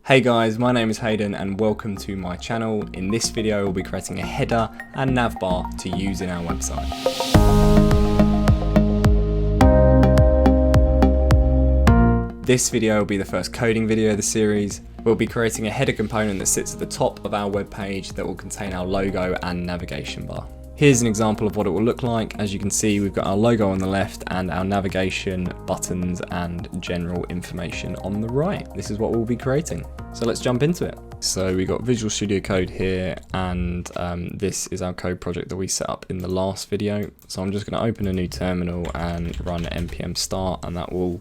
Hey guys, my name is Haydn and welcome to my channel. In this video we'll be creating a header and navbar to use in our website. This video will be the first coding video of the series. We'll be creating a header component that sits at the top of our web page that will contain our logo and navigation bar. Here's an example of what it will look like. As you can see, we've got our logo on the left and our navigation, buttons and general information on the right. This is what we'll be creating. So let's jump into it. So we've got Visual Studio Code here, and this is our code project that we set up in the last video. So I'm just going to open a new terminal and run npm start, and that will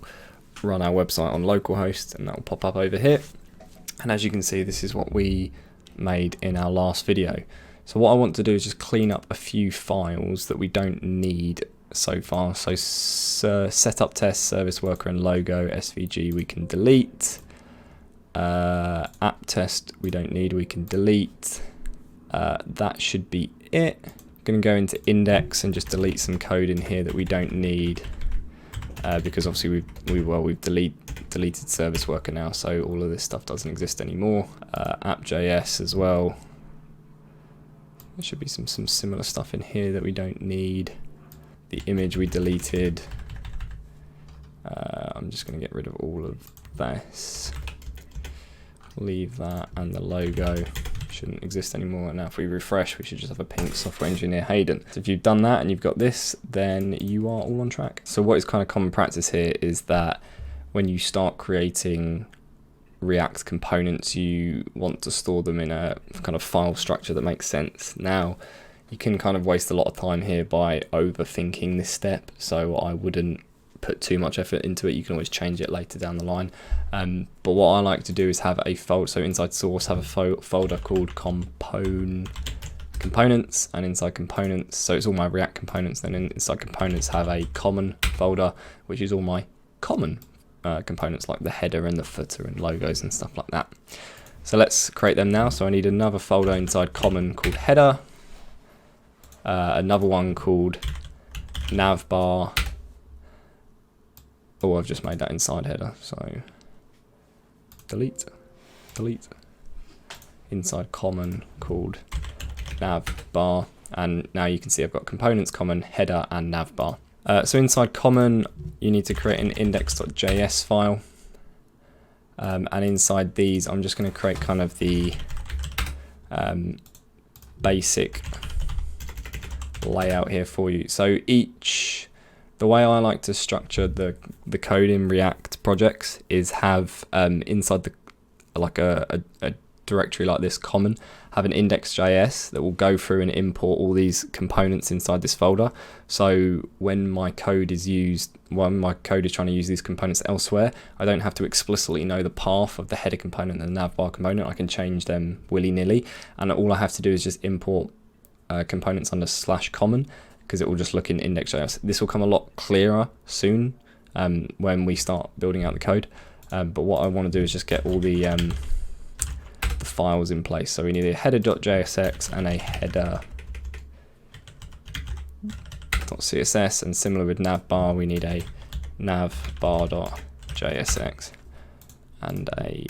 run our website on localhost, and that will pop up over here. And as you can see, this is what we made in our last video. So what I want to do is just clean up a few files that we don't need so far. So setup test, service worker and logo, SVG we can delete. App test we don't need, we can delete. That should be it. I'm going to go into index and just delete some code in here that we don't need. Because obviously we've deleted service worker now, so all of this stuff doesn't exist anymore. App.js as well. There should be some similar stuff in here that we don't need. The image we deleted. I'm just going to get rid of all of this. Leave that, and the logo shouldn't exist anymore. And now if we refresh, we should just have a pink software engineer Haydn. So if you've done that and you've got this, then you are all on track. So what is kind of common practice here is that when you start creating React components, you want to store them in a kind of file structure that makes sense. Now you can kind of waste a lot of time here by overthinking this step, so I wouldn't put too much effort into it. You can always change it later down the line, but what I like to do is have a folder. So inside source, have a folder called components, and inside components, so it's all my React components. Then inside components have a common folder, which is all my common components, like the header and the footer and logos and stuff like that. So let's create them now. So I need another folder inside common called header, another one called navbar. Oh, I've just made that inside header, so delete. Inside common called navbar, and now you can see I've got components, common, header and navbar. So inside common, you need to create an index.js file, and inside these I'm just going to create kind of the basic layout here for you. So the way I like to structure the code in React projects is have inside a directory like this, common, have an index.js that will go through and import all these components inside this folder. So when my code is trying to use these components elsewhere, I don't have to explicitly know the path of the header component and the navbar component. I can change them willy-nilly, and all I have to do is just import components under /common, because it will just look in index.js. This will come a lot clearer soon when we start building out the code. But what I want to do is just get all the files in place. So we need a header.jsx and a header.css, and similar with navbar, we need a navbar.jsx and a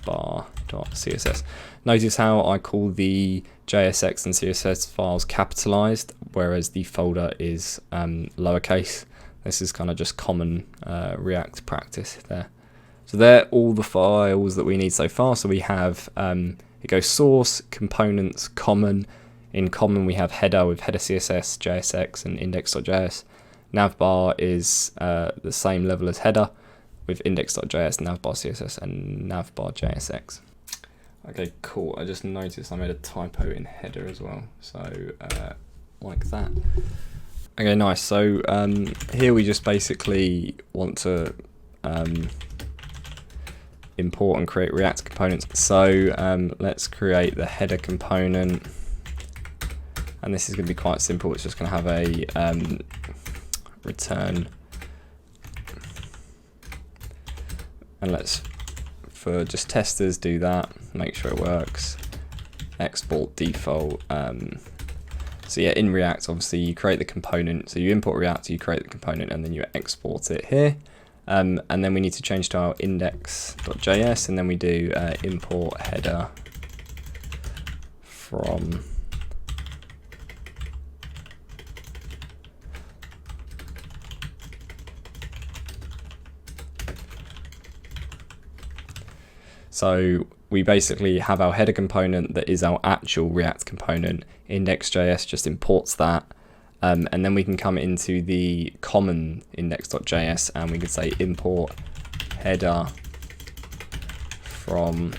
navbar.css. Notice how I call the JSX and CSS files capitalized, whereas the folder is lowercase. This is kind of just common React practice there. So they're all the files that we need so far. So we have, it goes source, components, common. In common we have header with header CSS, JSX and index.js. Navbar is the same level as header with index.js, navbar CSS and navbar JSX. Okay, cool. I just noticed I made a typo in header as well. So like that. Okay, nice. So here we just basically want to import and create React components. So let's create the header component, and this is going to be quite simple. It's just going to have a return, and let's, for just testers, do that, make sure it works, export default. So yeah, in React obviously you create the component, so you import React, you create the component, and then you export it here. and then we need to change to our index.js, and then we do import header from so we basically have our header component that is our actual React component. Index.js just imports that, and then we can come into the common index.js and we can say import header from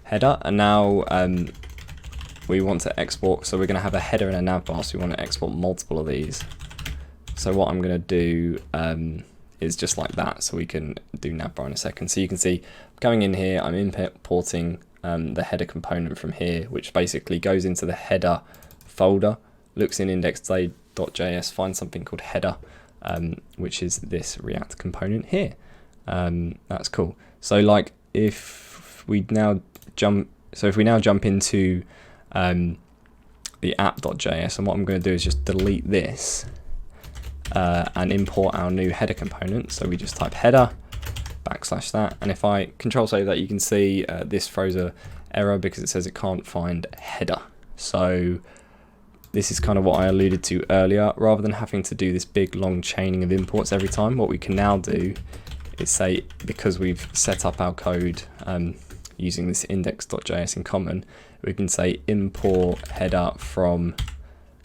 header. And now we want to export, so we're going to have a header and a navbar, so we want to export multiple of these. So what I'm going to do is just like that, so we can do navbar in a second. So you can see going in here, I'm importing the header component from here, which basically goes into the header folder, looks in index.js, finds something called header, which is this React component here. That's cool. So like if we now jump into the app.js, and what I'm going to do is just delete this and import our new header component. So we just type header / that, and if I control save that, you can see this throws a error because it says it can't find header. So this is kind of what I alluded to earlier. Rather than having to do this big long chaining of imports every time, what we can now do is say, because we've set up our code using this index.js in common, we can say import header from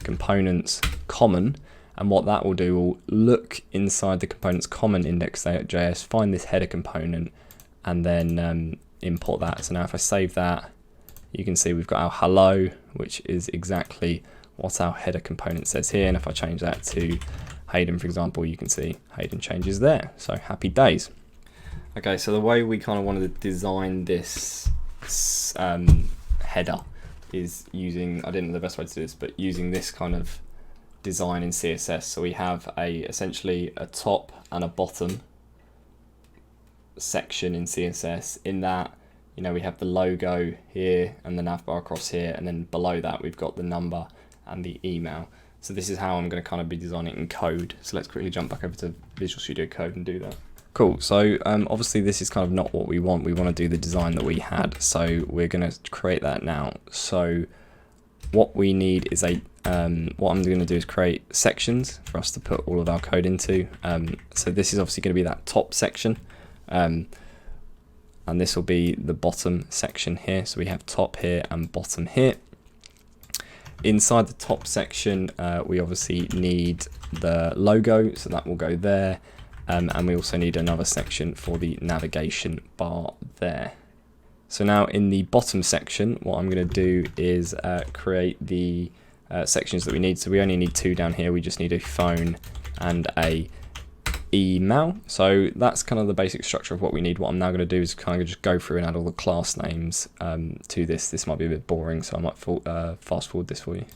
components common, and what that will do will look inside the components common index.js, find this header component, and then import that. So now if I save that, you can see we've got our hello, which is exactly what our header component says here. And if I change that to Haydn, for example, you can see Haydn changes there. So happy days. Okay, so the way we kind of wanted to design this header is using, I didn't know the best way to do this, but using this kind of design in CSS. So we have essentially a top and a bottom section in CSS. In that, we have the logo here and the navbar across here, and then below that we've got the number and the email. So this is how I'm going to kind of be designing in code. So let's quickly jump back over to Visual Studio Code and do that. Cool. So obviously this is kind of not what we want. We want to do the design that we had. So we're going to create that now. So what we need is what I'm going to do is create sections for us to put all of our code into. So this is obviously going to be that top section, and this will be the bottom section here. So we have top here and bottom here. Inside the top section, we obviously need the logo, so that will go there, and we also need another section for the navigation bar there. So now in the bottom section, what I'm going to do is create the sections that we need. So we only need two down here. We just need a phone and a email. So that's kind of the basic structure of what we need. What I'm now going to do is kind of just go through and add all the class names to this. This might be a bit boring, so I might fast forward this for you.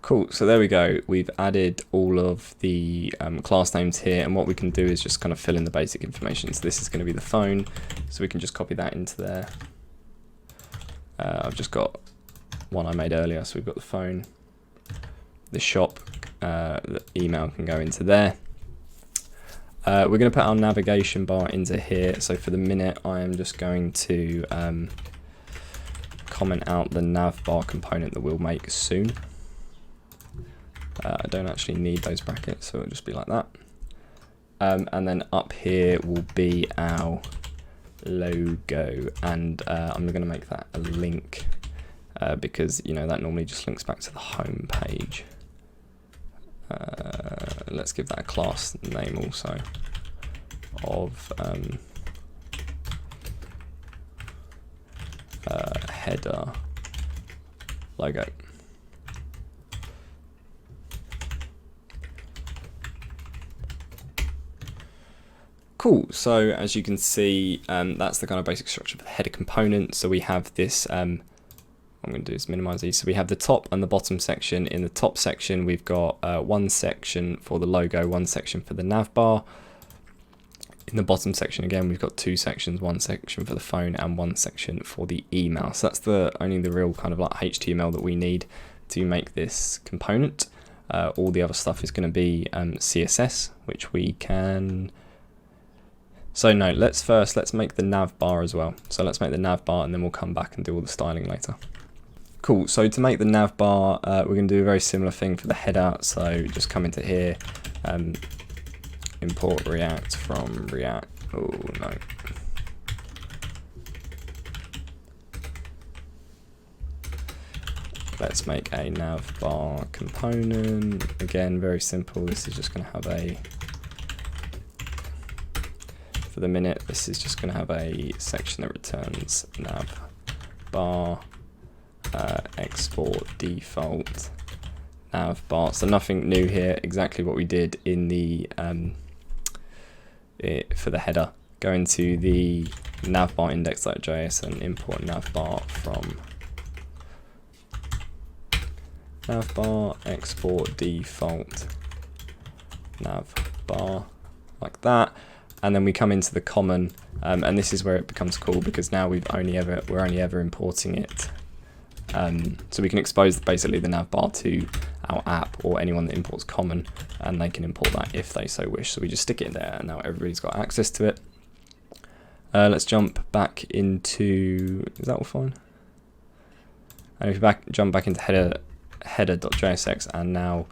Cool, so there we go. We've added all of the class names here, and what we can do is just kind of fill in the basic information. So this is going to be the phone, so we can just copy that into there. I've just got one I made earlier, so we've got the phone. The shop, the email can go into there. We're going to put our navigation bar into here. So for the minute, I am just going to comment out the navbar component that we'll make soon. I don't actually need those brackets, so it'll just be like that. And then up here will be our logo, and I'm going to make that a link because that normally just links back to the home page. Let's give that a class name also of header logo. Cool, so as you can see, that's the kind of basic structure of the header component. So we have this, what I'm going to do is minimize these. So we have the top and the bottom section. In the top section, we've got one section for the logo, one section for the navbar. In the bottom section again, we've got two sections, one section for the phone and one section for the email. So that's only the real kind of like HTML that we need to make this component. All the other stuff is going to be CSS, which we can. So no, let's make the navbar as well. So let's make the navbar and then we'll come back and do all the styling later. Cool, so to make the navbar, we're going to do a very similar thing for the header. So just come into here, import React from React. Oh no. Let's make a navbar component. Again, very simple. This is just going to have a, for the minute, this is just going to have a section that returns navbar, export default navbar. So nothing new here, exactly what we did in the for the header. Go into the navbar index.js and import navbar from navbar, export default navbar, like that. And then we come into the common, and this is where it becomes cool because now we're only ever importing it. So we can expose basically the navbar to our app or anyone that imports common, and they can import that if they so wish. So we just stick it in there, and now everybody's got access to it. Let's jump back into. Is that all fine? And if you jump back into header.jsx, and now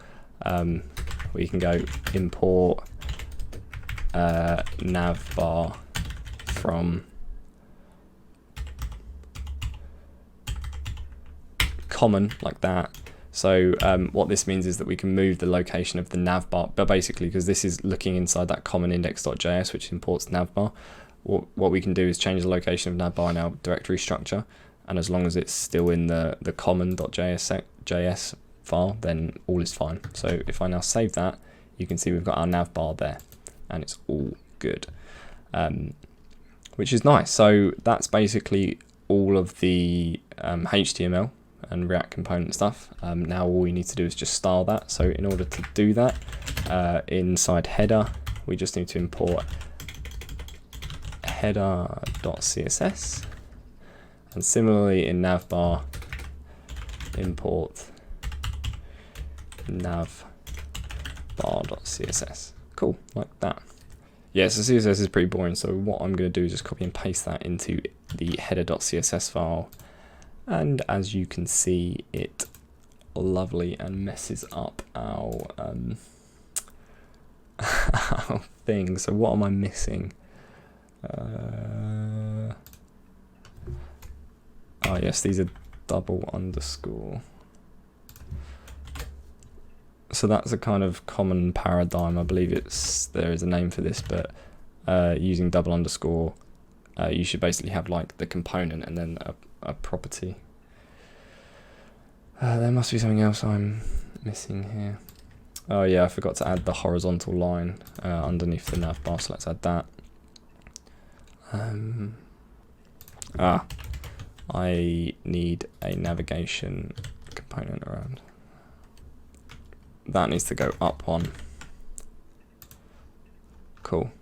we can go import navbar from common, like that. So what this means is that we can move the location of the navbar, but basically because this is looking inside that common index.js which imports navbar, what we can do is change the location of navbar in our directory structure, and as long as it's still in the common.js file, then all is fine. So if I now save that, you can see we've got our navbar there, and it's all good, which is nice. So that's basically all of the HTML and React component stuff. Now all we need to do is just style that. So in order to do that, inside header, we just need to import header.css, and similarly in navbar, import navbar.css. Cool, like that. Yeah, so CSS is pretty boring, so what I'm going to do is just copy and paste that into the header.css file, and as you can see, it lovely and messes up our, our thing. So what am I missing? Oh yes, these are double underscore. So that's a kind of common paradigm. I believe there is a name for this, but using double underscore, you should basically have like the component and then a property. There must be something else I'm missing here. Oh yeah, I forgot to add the horizontal line underneath the navbar, so let's add that. I need a navigation component around. That needs to go up one. Cool.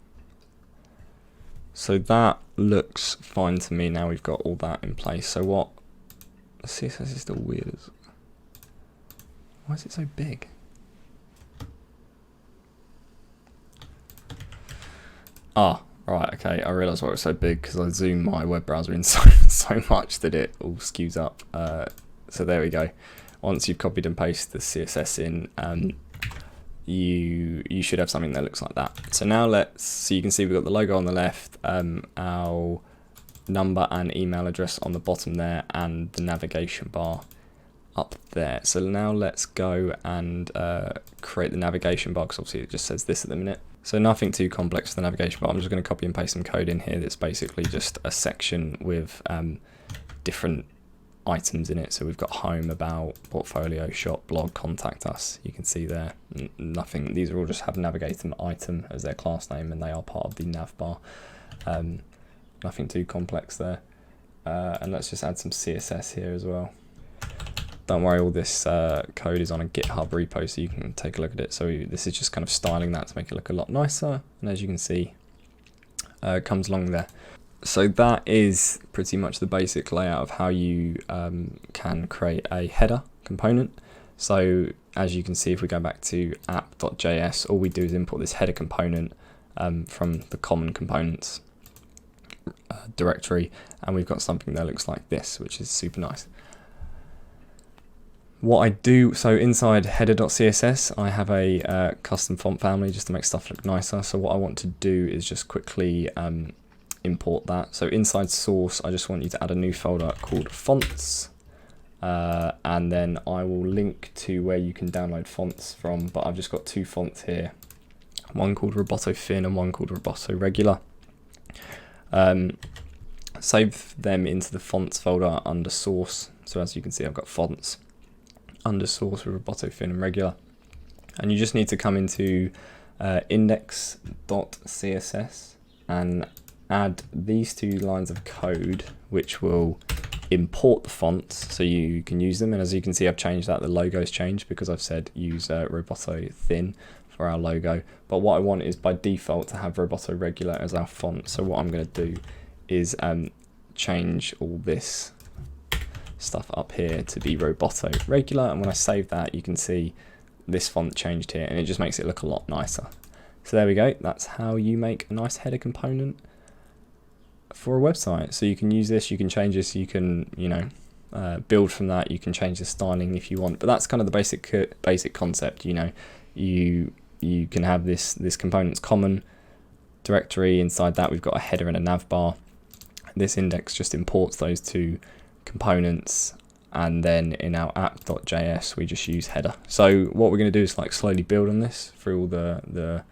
So that looks fine to me now. We've got all that in place. So what? The CSS is still weird. Why is it so big? Ah, right. Okay. I realised why it was so big because I zoomed my web browser in so much that it all skews up. So there we go. Once you've copied and pasted the CSS in, you should have something that looks like that. So now so you can see we've got the logo on the left, our number and email address on the bottom there, and the navigation bar up there. So now let's go and create the navigation bar, because obviously it just says this at the minute. So nothing too complex for the navigation bar. I'm just going to copy and paste some code in here that's basically just a section with different items in it. So we've got home, about, portfolio, shop, blog, contact us. You can see there, nothing. These are all just have navigating item as their class name, and they are part of the navbar. Nothing too complex there. And let's just add some CSS here as well. Don't worry, all this code is on a GitHub repo, so you can take a look at it. So this is just kind of styling that to make it look a lot nicer. And as you can see, comes along there. So that is pretty much the basic layout of how you can create a header component. So as you can see, if we go back to app.js, all we do is import this header component from the common components directory, and we've got something that looks like this, which is super nice. What I do, so inside header.css, I have a custom font family just to make stuff look nicer. So what I want to do is just quickly import that. So inside source, I just want you to add a new folder called fonts, and then I will link to where you can download fonts from, but I've just got two fonts here, one called Roboto Thin and one called Roboto Regular. Save them into the fonts folder under source. So as you can see, I've got fonts under source with Roboto Thin and Regular, and you just need to come into index.css and add these two lines of code, which will import the fonts so you can use them. And as you can see, I've changed that. The logo's changed because I've said use Roboto Thin for our logo. But what I want is by default to have Roboto Regular as our font. So what I'm going to do is change all this stuff up here to be Roboto Regular. And when I save that, you can see this font changed here, and it just makes it look a lot nicer. So there we go. That's how you make a nice header component for a website. So you can use this, you can change this, you can, build from that, you can change the styling if you want. But that's kind of the basic concept. You can have this components common directory. Inside that, we've got a header and a navbar. This index just imports those two components, and then in our app.js we just use header. So what we're going to do is slowly build on this through all the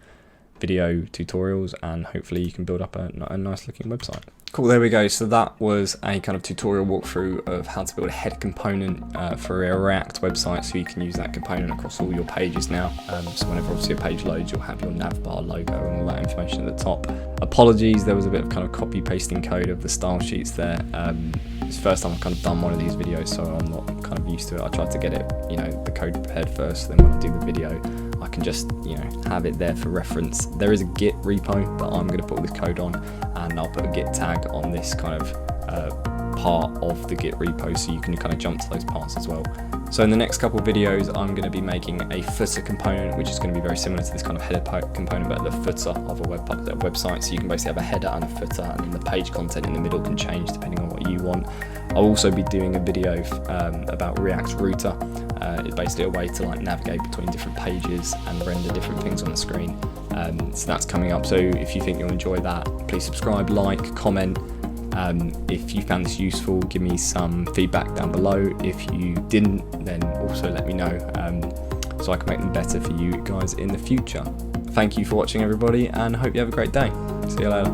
video tutorials, and hopefully you can build up a nice looking website. Cool, there we go. So that was a kind of tutorial walkthrough of how to build a header component for a React website, so you can use that component across all your pages now. So whenever obviously a page loads, you'll have your navbar logo and all that information at the top. Apologies, there was a bit of kind of copy pasting code of the style sheets there. It's the first time I've kind of done one of these videos, so I'm not kind of used to it. I tried to get it, the code prepared first, then when I do the video, I can just, have it there for reference. There is a Git repo that I'm going to put all this code on, and I'll put a Git tag on this kind of part of the Git repo, so you can kind of jump to those parts as well. So in the next couple of videos, I'm going to be making a footer component, which is going to be very similar to this kind of header component, but the footer of a website. So you can basically have a header and a footer, and then the page content in the middle can change depending on what you want. I'll also be doing a video about React Router. It's basically a way to navigate between different pages and render different things on the screen. So that's coming up. So if you think you'll enjoy that, please subscribe, like, comment. If you found this useful, give me some feedback down below. If you didn't, then also let me know so I can make them better for you guys in the future. Thank you for watching, everybody, and hope you have a great day. See you later.